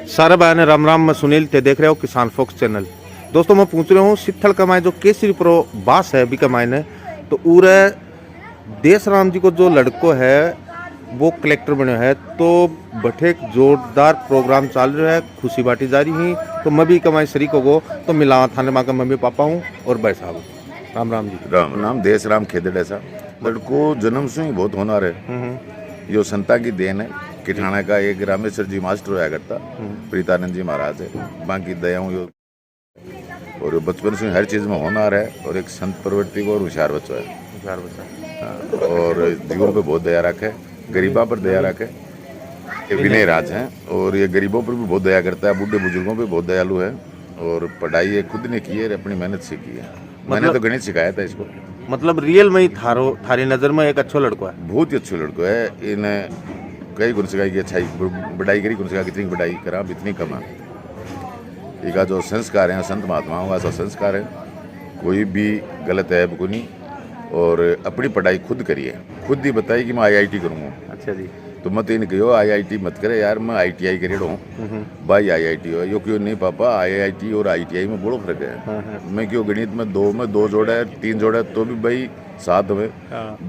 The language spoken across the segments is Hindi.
सारा भाई ने राम राम, मैं सुनील थे, देख रहे हो किसान फोक्स चैनल। दोस्तों मैं पूछ रहा हूँ सित्थल कमाए जो केसरी प्रो बास है बी कमाए ने, तो उरे देश राम जी को जो लड़को है वो कलेक्टर बने है, तो बठे एक जोरदार प्रोग्राम चाल रहा है, खुशी बांटी जा रही है। तो मैं भी कमाई शरीक हो तो मिलावा थाने माँ का मम्मी पापा हूँ और भाई साहब। राम राम जी। राम नाम देश राम खेदड़ ऐसा लड़को जन्म से ही बहुत होनहार है। यो संता की देन है। किठाना का एक रामेश्वर जी मास्टर होया करता, प्रीतानंद जी महाराज है, बाकी दयाऊं यो और बचपन से हर चीज में होनहार है और एक संत प्रवृत्ति को और होशियार बच्चा है। होशियार बच्चा और जीवों पे बहुत दया रखे, गरीबा पर दया रखे। ये विनय राज हैं और ये गरीबों पर भी बहुत दया करता है, बूढ़े बुजुर्गों पे बहुत दयालु है। और पढ़ाई ये खुद ने की है, अपनी मेहनत से की है। मैंने तो गणित सिखाया था इसको। मतलब रियल में ही थारी नजर में एक अच्छा लड़का है। बहुत ही अच्छा लड़का है। इन्हें कई गुण सिखाई की अच्छाई बढ़ाई करी, गुण सिखा कितनी बढ़ाई करा इतनी कमा। इनका जो संस्कार है संत महात्माओं का संस्कार है, कोई भी गलत है को नहीं। और अपनी पढ़ाई खुद करिए, खुद ही बताई कि मैं IIT करूँगा। अच्छा जी। तो मत इन कहो IIT मत करे यार, मैं ITI करेड़ हूँ भाई IIT हो यो क्यों नहीं पापा, IIT और ITI में बड़ो फर्क है। मैं क्यों गणित में दो जोड़ा है, 3 जोड़ा है तो भी भाई 7 हुए,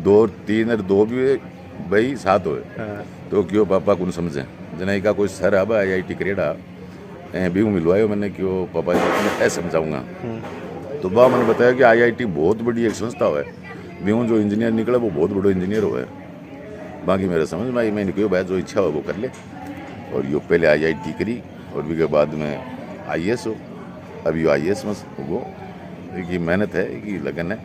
2 और 3 और 2 भी भाई 7 हुए। तो क्यों पापा कौन समझे जना का कोई सर अब IIT करेड़ा भी मिलवायो मैंने क्यों पापा ऐसे समझाऊंगा। तो बा मैंने बताया कि IIT बहुत बड़ी एक संस्था है, भी जो इंजीनियर निकला वो बहुत बड़ा इंजीनियर हुआ। बाकी मेरे समझ में आई, मैंने कहा भाई जो इच्छा हो वो कर ले। और यो पहले IIT करी और भी के बाद में IAS हो। अब यो IAS में वो की मेहनत है कि लगन है।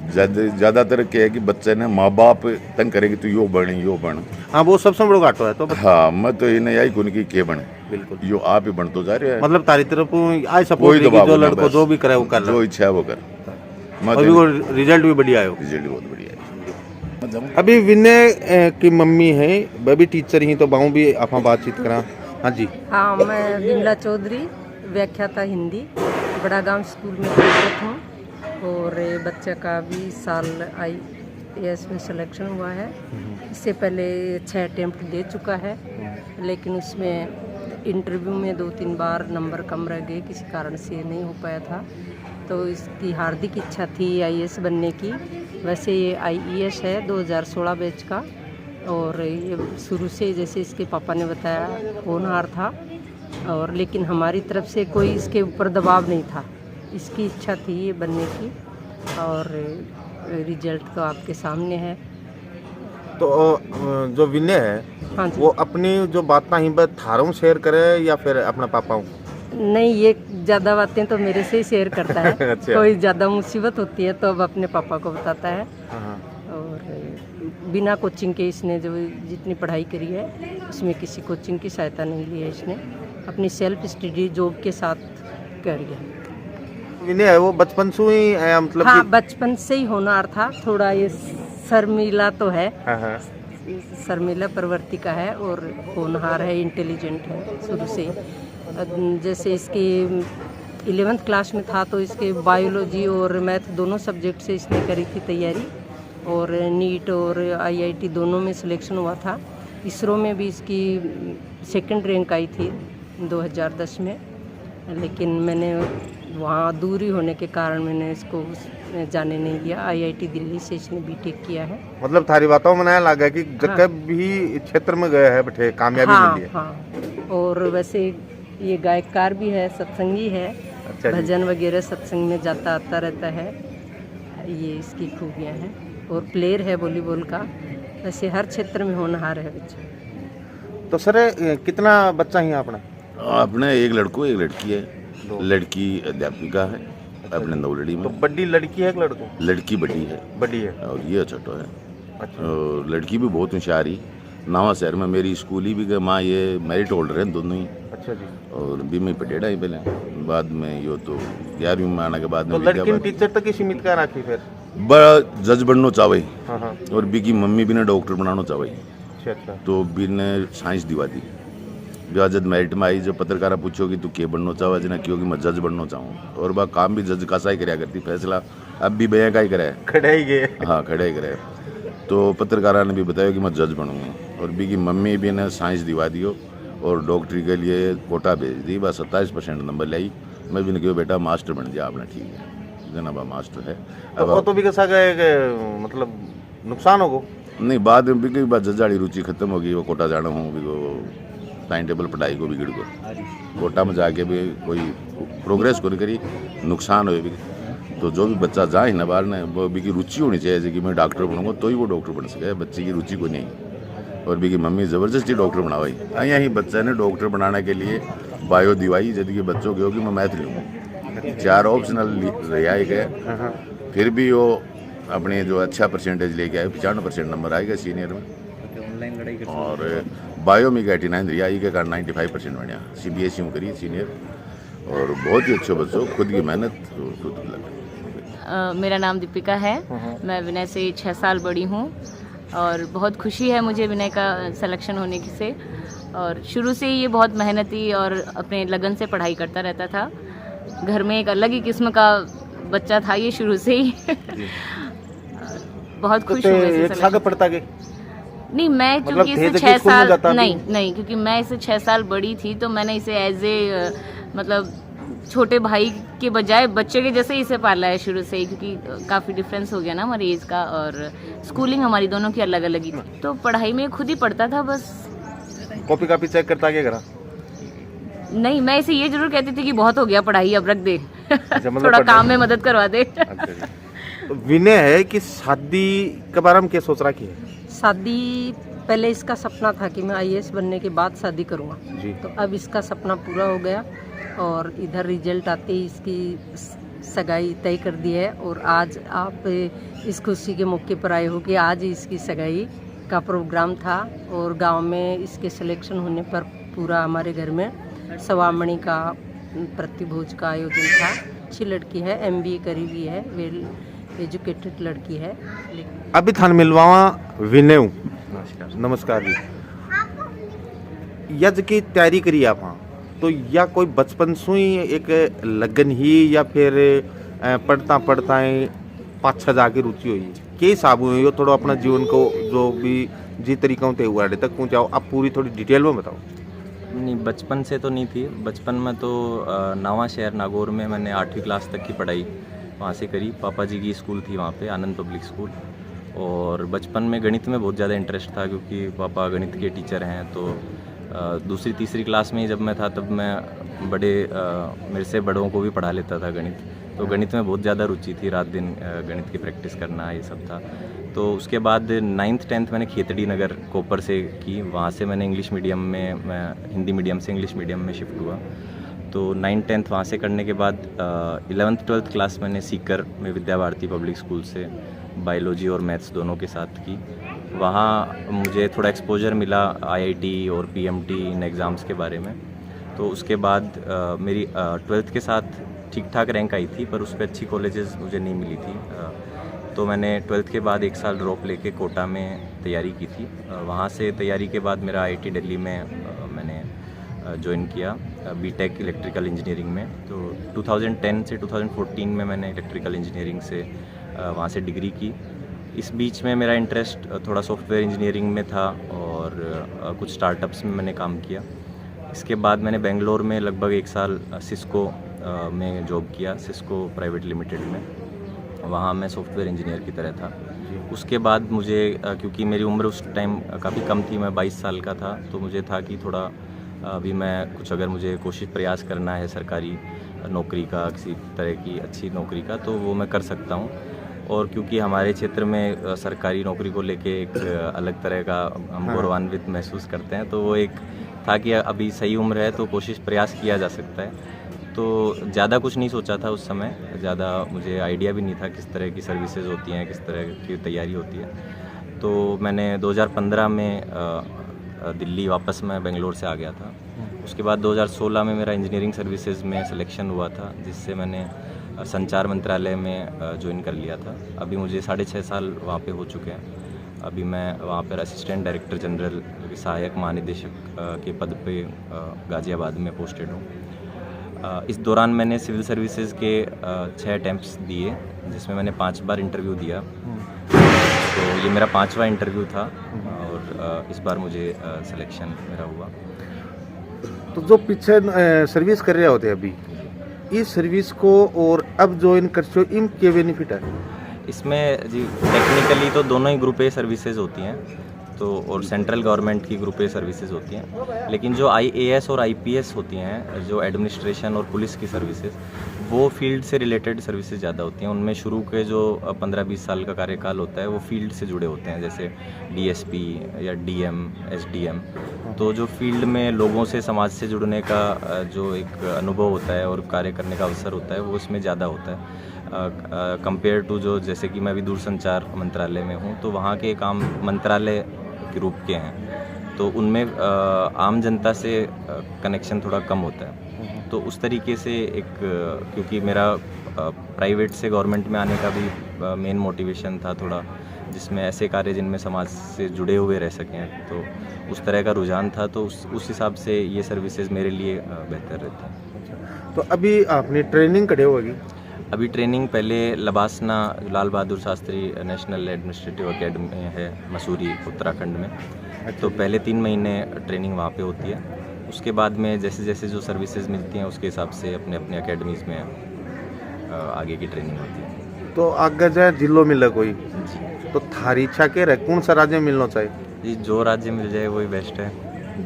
ज़्यादातर क्या है कि बच्चे ने माँ बाप तंग करेगी तो यो बन। हाँ वो सबसे बड़ा घाटो है। तो हाँ मैं तो इन्हें यही कौन की के बने, बिल्कुल यो आप ही बन तो जा रहे हैं। मतलब तारी तरफ आई सपोर्ट कोई दबाव जो नहीं, लड़को बस जो भी करे वो कर जो इच्छा है वो कर। अभी वो रिजल्ट भी बढ़िया आयो। रिजल्ट बहुत बढ़िया है। अभी विनय की मम्मी है, वह भी टीचर ही, तो बाहू भी आप बातचीत करा। हाँ जी। हाँ मैं विमला चौधरी, व्याख्याता हिंदी, बड़ा गांव स्कूल में कार्यरत हूँ। और बच्चे का भी साल IAS में सिलेक्शन हुआ है। इससे पहले 6 अटेम्प्ट दे चुका है, लेकिन उसमें इंटरव्यू में 2-3 बार नंबर कम रह गए, किसी कारण से नहीं हो पाया था। तो इसकी हार्दिक इच्छा थी IAS बनने की। वैसे ये IAS है 2016 बैच का, और ये शुरू से जैसे इसके पापा ने बताया होनहार था, और लेकिन हमारी तरफ से कोई इसके ऊपर दबाव नहीं था। इसकी इच्छा थी ये बनने की, और रिजल्ट तो आपके सामने है। तो जो विनय है हाँ जी। वो अपनी जो बातें ही बस थारों शेयर करे या फिर अपना पापा हूँ? नहीं, ये ज़्यादा बातें तो मेरे से ही शेयर करता है। अच्छा। कोई ज़्यादा मुसीबत होती है तो अब अपने पापा को बताता है। और बिना कोचिंग के इसने जो जितनी पढ़ाई करी है उसमें किसी कोचिंग की सहायता नहीं ली है। इसने अपनी सेल्फ स्टडी जॉब के साथ करी है। विनय है वो बचपन से ही है, मतलब हाँ बचपन से ही होनहार था। थोड़ा ये शर्मीला तो है, हाँ। शर्मीला प्रवृत्ति का है, और होनहार है, इंटेलिजेंट है शुरू से। जैसे इसकी 11th क्लास में था तो इसके बायोलॉजी और मैथ दोनों सब्जेक्ट से इसने करी थी तैयारी, और नीट और IIT दोनों में सिलेक्शन हुआ था। इसरो में भी इसकी 2nd रैंक आई थी 2010 में, लेकिन मैंने वहाँ दूरी होने के कारण मैंने इसको जाने नहीं दिया। IIT दिल्ली से इसने BTech किया है। मतलब थारी बातों में नया लगा कि जब भी क्षेत्र में गए हैं बैठे कामयाबी मिली है। हाँ, और वैसे ये गायककार भी है, सत्संगी है। अच्छा जी। भजन वगैरह सत्संग में जाता आता रहता है, ये इसकी खूबियाँ हैं। और प्लेयर है वॉलीबॉल का। वैसे हर क्षेत्र में होनहार है बच्चा। तो सर कितना बच्चा ही अपना? अपने एक लड़को एक लड़की है। लड़की अध्यापिका है अपने नौलड़ी में। तो बड़ी लड़की है कि लड़को? लड़की बड़ी है। बड़ी है और ये छोटो है। अच्छा। और लड़की भी बहुत होशियारी। नवा शहर में मेरी स्कूल ही भी माँ ये मेरिट होल्डर है दोनों ही। अच्छा जी। और भी में पढ़ेड़ा ही पहले, बाद में यो तो 11वीं में आने के बाद तो में लड़की टीचर तक ही सीमित कर रखी फिर? बड़ा जज बनना चाहे। हाँ। और बी की मम्मी भी ने डॉक्टर बनाना चाहे। अच्छा। तो बी ने साइंस दिवा दी। जज मेरिट में आई, जो पत्रकारा पूछो कि तू क्या बनना चाहे जना, क्योंकि मैं जज बनना चाहूँ। और वह काम भी जज का सा ही कराया करती, फैसला अब भी भैया का ही कराया, खड़े ही गए। हाँ खड़े ही कराया। तो पत्रकारा ने भी बताया कि मैं जज बनूंगा। और बी की मम्मी भी ने साइंस दिवा दियो और डॉक्टरी के लिए कोटा भेज दी, बस 27% नंबर लाई। मैं भी नहीं बेटा मास्टर बन गया आपने, ठीक है जनाबा मास्टर है। तो वो तो भी कैसा गए मतलब नुकसान होगो नहीं, बाद में भी बात जजाड़ी रुचि खत्म होगी, वो कोटा जाना हूँ भी वो टाइम टेबल पढ़ाई को बिगड़ गो, कोटा में जाके भी कोई प्रोग्रेस को करी, नुकसान हो भी। तो जो भी बच्चा जाए ना बाहर ने, वो भी की रुचि होनी चाहिए, जैसे कि मैं डॉक्टर बनूंगा तो ही वो डॉक्टर बन सके, बच्चे की रुचि को नहीं। और भी की मम्मी ज़बरदस्ती डॉक्टर बनावाई, यहाँ बच्चे ने डॉक्टर बनाने के लिए बायो दिवाई, जब कि बच्चों की होगी मैं मैथ लूँगा, 4 ऑप्शनल रहा गए, फिर भी वो अपने जो अच्छा परसेंटेज लेके आए, 95% नंबर आएगा सीनियर में। और बायो में 89 रहा, के कारण 95% बनया, CBSE में करी सीनियर, और बहुत ही अच्छे बच्चों, खुद की मेहनत खुद लगा। मेरा नाम दीपिका है, मैं विनय से 6 साल बड़ी हूँ और बहुत खुशी है मुझे विनय का सिलेक्शन होने की से। और शुरू से ही ये बहुत मेहनती और अपने लगन से पढ़ाई करता रहता था। घर में एक अलग ही किस्म का बच्चा था ये शुरू से ही। बहुत खुश हूँ एक साल पढ़ता के नहीं, मैं क्योंकि इसे 6 साल नहीं, क्योंकि मैं इसे 6 साल बड़ी थी तो मैंने इसे एज ए मतलब छोटे भाई के बजाय बच्चे के जैसे ही इसे पाला है शुरू से ही, क्योंकि काफ़ी डिफरेंस हो गया ना हमारी एज का, और स्कूलिंग हमारी दोनों की अलग अलग ही थी। तो पढ़ाई में खुद ही पढ़ता था, बस कॉपी कापी चेक करता क्या करा? नहीं, मैं इसे ये जरूर कहती थी कि बहुत हो गया पढ़ाई, अब रख दे, मतलब थोड़ा काम में मदद करवा दे। तो विनय है कि शादी के बारे में क्या सोच रहा है? शादी पहले इसका सपना था कि मैं IAS बनने के बाद शादी करूँगा, तो अब इसका सपना पूरा हो गया और इधर रिजल्ट आते ही इसकी सगाई तय कर दी है। और आज आप इस खुशी के मौके पर आए हो कि आज इसकी सगाई का प्रोग्राम था और गांव में इसके सिलेक्शन होने पर पूरा हमारे घर में सवामणि का प्रतिभोज का आयोजन था। अच्छी लड़की है, MBA करी हुई है, वेल एजुकेटेड लड़की है। अभी थान मिलवावा विनय। नमस्कार जी। यज की तैयारी करी आप, तो या कोई बचपन से ही एक लगन ही या फिर पढ़ता पढ़ता ही 5-6 जाके रुचि हुई के हिसाब हुई हो? थोड़ा अपना जीवन को जो भी जी तरीकों से हुआ तक पहुँचाओ, आप पूरी थोड़ी डिटेल में बताओ। नहीं, बचपन से तो नहीं थी। बचपन में तो नवा शहर नागौर में मैंने 8वीं क्लास तक की पढ़ाई वहाँ से करी। पापा जी की स्कूल थी वहाँ पे, आनंद पब्लिक स्कूल। और बचपन में गणित में बहुत ज़्यादा इंटरेस्ट था क्योंकि पापा गणित के टीचर हैं। तो दूसरी तीसरी क्लास में जब मैं था तब मैं मेरे से बड़ों को भी पढ़ा लेता था गणित। तो गणित में बहुत ज़्यादा रुचि थी, रात दिन गणित की प्रैक्टिस करना ये सब था। तो उसके बाद 9th 10th मैंने खेतड़ी नगर कोपर से की। वहाँ से मैंने इंग्लिश मीडियम में, मैं हिंदी मीडियम से इंग्लिश मीडियम में शिफ्ट हुआ। तो 9th 10th वहाँ से करने के बाद 11th 12th क्लास मैंने सीकर में विद्या भारती पब्लिक स्कूल से बायोलॉजी और मैथ्स दोनों के साथ की। वहाँ मुझे थोड़ा एक्सपोजर मिला IIT और PMT इन एग्ज़ाम्स के बारे में। तो उसके बाद मेरी 12th के साथ ठीक ठाक रैंक आई थी, पर उस पर अच्छी कॉलेजेस मुझे नहीं मिली थी। तो मैंने 12th के बाद 1 साल ड्रॉप लेके कोटा में तैयारी की थी। वहाँ से तैयारी के बाद मेरा IIT दिल्ली में मैंने ज्वाइन किया BTech इलेक्ट्रिकल इंजीनियरिंग में। तो 2010 से 2014 में मैंने इलेक्ट्रिकल इंजीनियरिंग से वहाँ से डिग्री की। इस बीच में मेरा इंटरेस्ट थोड़ा सॉफ्टवेयर इंजीनियरिंग में था और कुछ स्टार्टअप्स में मैंने काम किया। इसके बाद मैंने बेंगलोर में लगभग 1 साल सिस्को में जॉब किया, सिस्को प्राइवेट लिमिटेड में। वहाँ मैं सॉफ्टवेयर इंजीनियर की तरह था। उसके बाद मुझे क्योंकि मेरी उम्र उस टाइम काफ़ी कम थी, मैं 22 साल का था, तो मुझे था कि थोड़ा अभी मैं कुछ अगर मुझे प्रयास करना है सरकारी नौकरी का, किसी तरह की अच्छी नौकरी का, तो वो मैं कर सकता हूँ। और क्योंकि हमारे क्षेत्र में सरकारी नौकरी को लेके एक अलग तरह का हम गौरवान्वित महसूस करते हैं, तो वो एक था कि अभी सही उम्र है तो प्रयास किया जा सकता है। तो ज़्यादा कुछ नहीं सोचा था उस समय, ज़्यादा मुझे आइडिया भी नहीं था किस तरह की सर्विसेज होती हैं, किस तरह की तैयारी होती है। तो मैंने 2015 में दिल्ली वापस मैं बेंगलोर से आ गया था। उसके बाद 2016 में मेरा इंजीनियरिंग सर्विसेज में सिलेक्शन हुआ था, जिससे मैंने संचार मंत्रालय में ज्वाइन कर लिया था। अभी मुझे 6.5 साल वहाँ पे हो चुके हैं। अभी मैं वहाँ पर असिस्टेंट डायरेक्टर जनरल, सहायक महानिदेशक के पद पे गाज़ियाबाद में पोस्टेड हूँ। इस दौरान मैंने सिविल सर्विसेज के 6 अटैम्प्ट्स दिए, जिसमें मैंने 5 बार इंटरव्यू दिया। तो ये मेरा 5वां इंटरव्यू था और इस बार मुझे सिलेक्शन मेरा हुआ। तो जो पीछे सर्विस कर रहे होते अभी, इस सर्विस को और अब ज्वाइन कर सो इन के बेनिफिट है? इसमें जी टेक्निकली तो दोनों ही ग्रुप ए सर्विसेज होती हैं, तो और सेंट्रल गवर्नमेंट की ग्रुप ए सर्विसेज होती हैं, लेकिन जो IAS और IPS होती हैं, जो एडमिनिस्ट्रेशन और पुलिस की सर्विसेज, वो फील्ड से रिलेटेड सर्विसेज ज़्यादा होती हैं। उनमें शुरू के जो 15-20 साल का कार्यकाल होता है वो फील्ड से जुड़े होते हैं, जैसे DSP या DM, SDM। तो जो फील्ड में लोगों से, समाज से जुड़ने का जो एक अनुभव होता है और कार्य करने का अवसर होता है, वो इसमें ज़्यादा होता है कंपेयर टू जो, जैसे कि मैं अभी दूरसंचार मंत्रालय में हूँ, तो वहाँ के काम मंत्रालय के रूप के हैं, तो उनमें आम जनता से कनेक्शन थोड़ा कम होता है। तो उस तरीके से एक, क्योंकि मेरा प्राइवेट से गवर्नमेंट में आने का भी मेन मोटिवेशन था थोड़ा, जिसमें ऐसे कार्य जिनमें समाज से जुड़े हुए रह सकें, तो उस तरह का रुझान था, तो उस हिसाब से ये सर्विसेज मेरे लिए बेहतर रहती हैं। तो अभी आपने ट्रेनिंग करे होगी? अभी ट्रेनिंग पहले LBSNAA Lal Bahadur Shastri national administrative academy है मसूरी उत्तराखंड में, तो पहले 3 महीने ट्रेनिंग वहाँ पे होती है। उसके बाद में जैसे जैसे जो सर्विसेज मिलती हैं उसके हिसाब से अपने अपने अकेडमीज़ में आगे की ट्रेनिंग होती है। तो आगे जाए जिलों मिले कोई, तो थारी इच्छा के रहे कौन सा राज्य मिलना चाहिए? जी, जो राज्य मिल जाए वही बेस्ट है।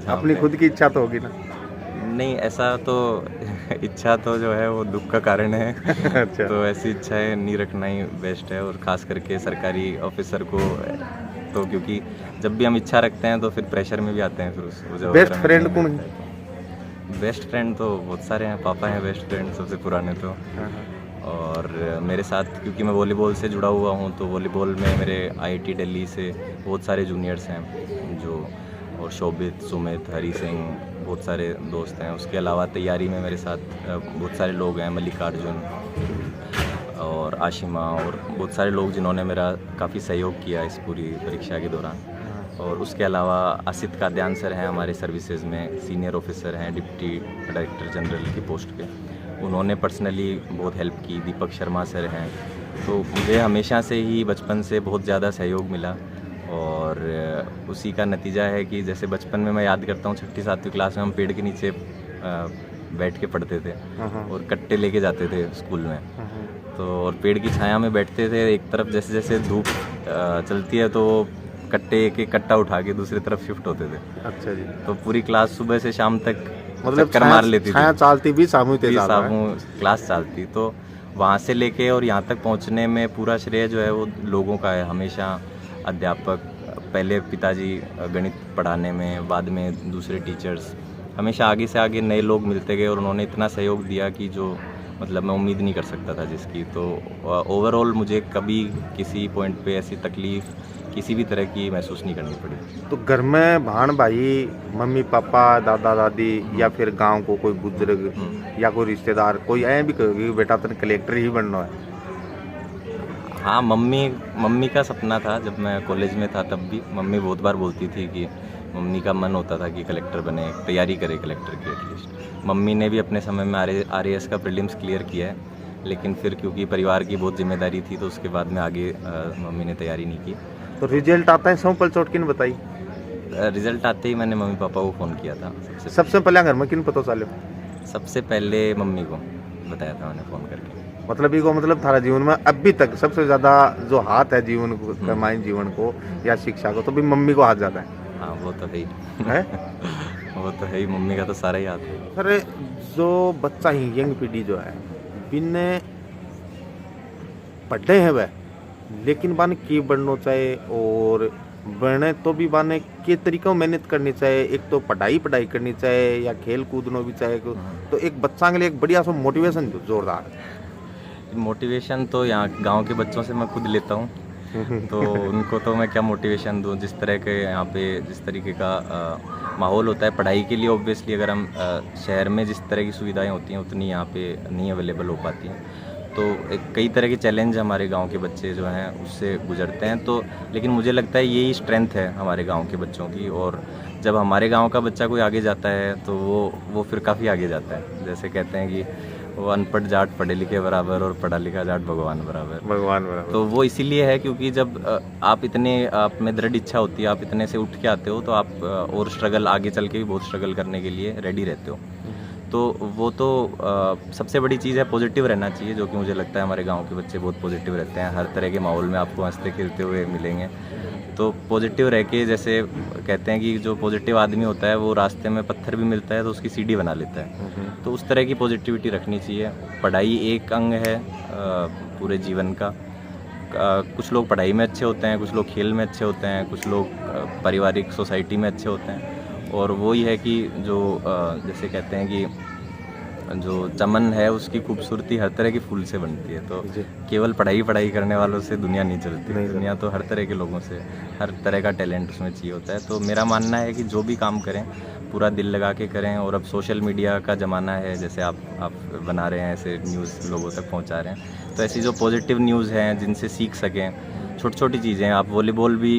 अपनी खुद की इच्छा तो होगी ना? नहीं, ऐसा तो इच्छा तो जो है वो दुख का कारण है। अच्छा। तो ऐसी इच्छाएं नहीं रखना ही बेस्ट है, और ख़ास करके सरकारी ऑफिसर को, तो क्योंकि जब भी हम इच्छा रखते हैं तो फिर प्रेशर में भी आते हैं, फिर उस बेस्ट फ्रेंड कौन है? बेस्ट फ्रेंड तो बहुत सारे हैं, पापा हैं बेस्ट फ्रेंड सबसे पुराने तो। और मेरे साथ, क्योंकि मैं वॉलीबॉल से जुड़ा हुआ हूँ, तो वॉलीबॉल में मेरे IIT दिल्ली से बहुत सारे जूनियर्स हैं जो, और शोभित, सुमित, हरी सिंह, बहुत सारे दोस्त हैं। उसके अलावा तैयारी में मेरे साथ बहुत सारे लोग हैं, मल्लिकार्जुन और आशिमा, और बहुत सारे लोग जिन्होंने मेरा काफ़ी सहयोग किया इस पूरी परीक्षा के दौरान। और उसके अलावा आसित काद्यान सर हैं हमारे सर्विसेज में, सीनियर ऑफिसर हैं, डिप्टी डायरेक्टर जनरल की पोस्ट पे, उन्होंने पर्सनली बहुत हेल्प की। दीपक शर्मा सर हैं, तो मुझे हमेशा से ही बचपन से बहुत ज़्यादा सहयोग मिला, और उसी का नतीजा है कि जैसे बचपन में मैं याद करता हूँ 6ठी-7वीं क्लास में हम पेड़ के नीचे बैठ के पढ़ते थे और कट्टे लेके जाते थे स्कूल में, तो और पेड़ की छाया में बैठते थे। एक तरफ जैसे जैसे धूप चलती है तो कट्टे एक एक कट्टा उठा के दूसरी तरफ शिफ्ट होते थे। अच्छा जी। तो पूरी क्लास सुबह से शाम तक मतलब चक्कर मार लेती थी, छाया चालती भी सामू क्लास चालती। तो वहाँ से लेके और यहाँ तक पहुँचने में पूरा श्रेय जो है वो लोगों का है। हमेशा अध्यापक, पहले पिताजी गणित पढ़ाने में, बाद में दूसरे टीचर्स, हमेशा आगे से आगे नए लोग मिलते गए, और उन्होंने इतना सहयोग दिया कि जो मतलब मैं उम्मीद नहीं कर सकता था जिसकी। तो ओवरऑल मुझे कभी किसी पॉइंट पे ऐसी तकलीफ़ किसी भी तरह की महसूस नहीं करनी पड़ी। तो घर में भाण भाई, मम्मी पापा, दादा दादी, या फिर गांव को कोई बुजुर्ग या कोई रिश्तेदार, कोई ऐ भी कहोगे कि बेटा तेने कलेक्टर ही बनना है? हाँ, मम्मी का सपना था। जब मैं कॉलेज में था तब भी मम्मी बहुत बार बोलती थी कि मम्मी का मन होता था कि कलेक्टर बने, तैयारी करे कलेक्टर की एटलीस्ट। मम्मी ने भी अपने समय में RAS का प्रीलिम्स क्लियर किया है, लेकिन फिर क्योंकि परिवार की बहुत जिम्मेदारी थी तो उसके बाद में आगे मम्मी ने तैयारी नहीं की। तो रिजल्ट आता है सौंपल चोट किन बताई? रिजल्ट आते ही मैंने मम्मी पापा को फ़ोन किया था। सबसे पहले घर में किन पता चलो? सबसे पहले मम्मी को बताया था मैंने फ़ोन करके। मतलब ये को मतलब थारा जीवन में अभी तक सबसे ज़्यादा जो हाथ है जीवन को, कमाई जीवन को या शिक्षा को, तो भी मम्मी को हाथ ज़्यादा है। हाँ, वो तो है है? वो तो है ही, मम्मी का तो सारा ही हाथ है। सर, जो बच्चा ही यंग पीढ़ी जो है बिन पढ़े हैं वह, लेकिन बाने की बढ़ना चाहिए, और बढ़ने तो भी बाने के तरीक़ों मेहनत करनी चाहिए। एक तो पढ़ाई करनी चाहिए या खेल कूदना भी चाहिए, तो एक बच्चा के लिए एक बढ़िया सा मोटिवेशन जोरदार। मोटिवेशन तो यहाँ गांव के बच्चों से मैं खुद लेता हूँ, तो उनको तो मैं क्या मोटिवेशन दूँ। जिस तरह के यहाँ पे जिस तरीके का माहौल होता है पढ़ाई के लिए, ऑब्वियसली अगर हम शहर में जिस तरह की सुविधाएं होती हैं उतनी यहाँ पे नहीं अवेलेबल हो पाती हैं। तो कई तरह के चैलेंज हमारे गांव के बच्चे जो हैं उससे गुजरते हैं। तो लेकिन मुझे लगता है यही स्ट्रेंथ है हमारे गांव के बच्चों की, और जब हमारे गांव का बच्चा कोई आगे जाता है तो वो फिर काफ़ी आगे जाता है। जैसे कहते हैं कि वो अनपढ़ जाट पढ़े लिखे बराबर और पढ़ा लिखा जाट भगवान बराबर। भगवान बराबर। तो वो इसीलिए है क्योंकि जब आप में दृढ़ इच्छा होती है, आप इतने से उठ के आते हो, तो आप और स्ट्रगल आगे चल के भी बहुत स्ट्रगल करने के लिए रेडी रहते हो। तो वो तो सबसे बड़ी चीज़ है पॉजिटिव रहना चाहिए, जो कि मुझे लगता है हमारे गांव के बच्चे बहुत पॉजिटिव रहते हैं। हर तरह के माहौल में आपको हंसते खेलते हुए मिलेंगे। तो पॉजिटिव रह के, जैसे कहते हैं कि जो पॉजिटिव आदमी होता है वो रास्ते में पत्थर भी मिलता है तो उसकी सीढ़ी बना लेता है। तो उस तरह की पॉजिटिविटी रखनी चाहिए। पढ़ाई एक अंग है पूरे जीवन का। कुछ लोग पढ़ाई में अच्छे होते हैं, कुछ लोग खेल में अच्छे होते हैं, कुछ लोग पारिवारिक सोसाइटी में अच्छे होते हैं। और वही है कि जो जैसे कहते हैं कि जो चमन है उसकी खूबसूरती हर तरह की फूल से बनती है। तो केवल पढ़ाई करने वालों से दुनिया नहीं चलती। दुनिया तो हर तरह के लोगों से, हर तरह का टैलेंट उसमें चाहिए होता है। तो मेरा मानना है कि जो भी काम करें पूरा दिल लगा के करें। और अब सोशल मीडिया का ज़माना है, जैसे आप बना रहे हैं, ऐसे न्यूज़ लोगों तक पहुंचा रहे हैं, तो ऐसी जो पॉजिटिव न्यूज़ हैं जिनसे सीख सकें, छोटी छोटी चीज़ें हैं। आप वॉलीबॉल भी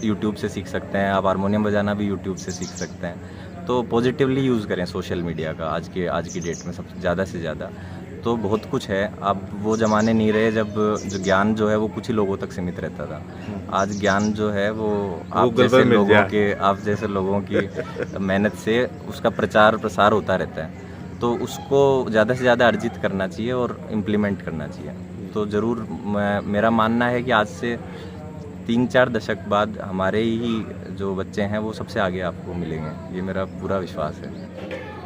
यूट्यूब से सीख सकते हैं, आप हारमोनियम बजाना भी यूट्यूब से सीख सकते हैं। तो पॉजिटिवली यूज़ करें सोशल मीडिया का आज की डेट में सबसे ज़्यादा से ज़्यादा। तो बहुत कुछ है। अब वो ज़माने नहीं रहे जब जो ज्ञान जो है वो कुछ ही लोगों तक सीमित रहता था। आज ज्ञान जो है वो आप जैसे लोगों की मेहनत से उसका प्रचार प्रसार होता रहता है। तो उसको ज़्यादा से ज़्यादा अर्जित करना चाहिए और इम्प्लीमेंट करना चाहिए। तो ज़रूर मेरा मानना है कि आज से 3-4 दशक बाद हमारे ही जो बच्चे हैं वो सबसे आगे आपको मिलेंगे, ये मेरा पूरा विश्वास है।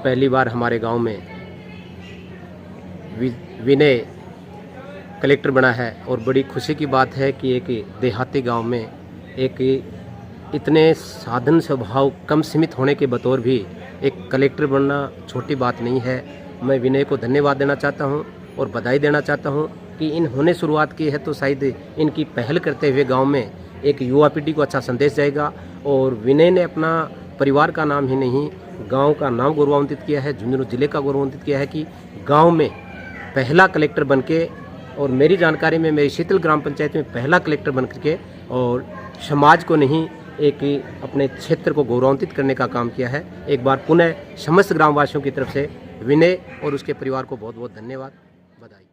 पहली बार हमारे गांव में विनय कलेक्टर बना है और बड़ी खुशी की बात है कि एक देहाती गांव में एक इतने साधन स्वभाव कम सीमित होने के बतौर भी एक कलेक्टर बनना छोटी बात नहीं है। मैं विनय को धन्यवाद देना चाहता हूं और बधाई देना चाहता हूं कि इन्होंने शुरुआत की है, तो शायद इनकी पहल करते हुए गांव में एक युवा पीढ़ी को अच्छा संदेश जाएगा। और विनय ने अपना परिवार का नाम ही नहीं, गांव का नाम गौरवान्वित किया है, झुंझुनू जिले का गौरवान्वित किया है कि गांव में पहला कलेक्टर बनके, और मेरी जानकारी में मेरी शीतल ग्राम पंचायत में पहला कलेक्टर बन करके और समाज को नहीं एक अपने क्षेत्र को गौरवान्वित करने का काम किया है। एक बार पुनः समस्त ग्रामवासियों की तरफ से विनय और उसके परिवार को बहुत बहुत धन्यवाद, बधाई।